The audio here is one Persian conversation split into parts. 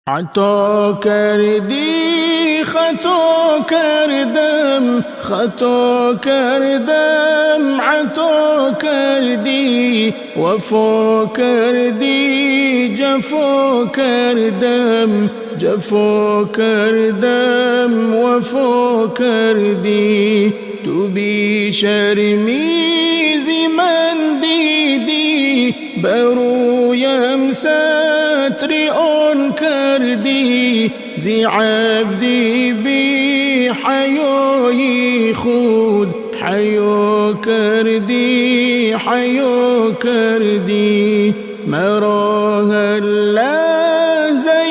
عطا کردی خطا کردم، خطا کردم عطا کردی، وفا کردی جفا کردم، جفا کردم وفا کردی. تو بی شرمیزی من دیدی، برویم ستر آن کردی، زی عبدی بی حیایی خود حیا کردی، حیا کردی. مرا هر لحظه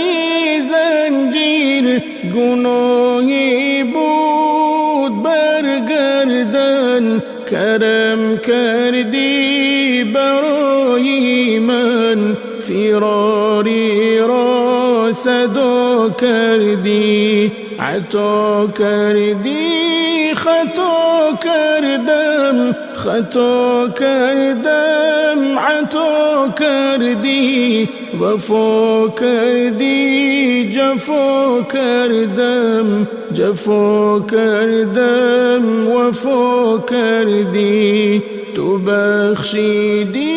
زنجیر گناهی بود برگردن، کرم کردی برای من، فراری را صدا کردی. عطا کردی خطا کردم، خطا کردم عطا کردی، وفا کردی جفا کردم، جفا کردم وفا کردی. تو بخشیدی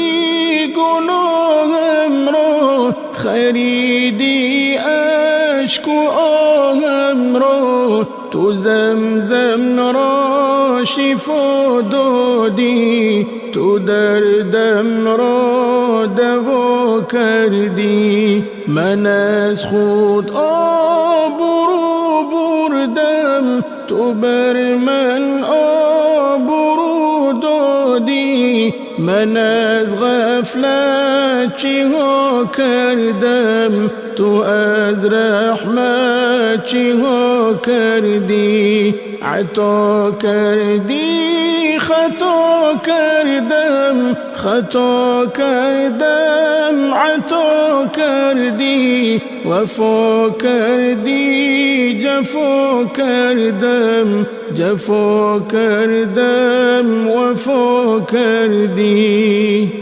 گناهم را، خریدی اشک و آهم را، تو زمزم را شفا دادی، تو دردم را دوا کردی. من از خود آبرو بردم، تو بر من آبرو دادی. من از غفلت چه ها کردم، تو از رحمت چه ها کردی. عطا کردی خطا کردم، خطا کردم عطا کردی، وفا کردی جفا کردم، جفا کردم وفا کردی.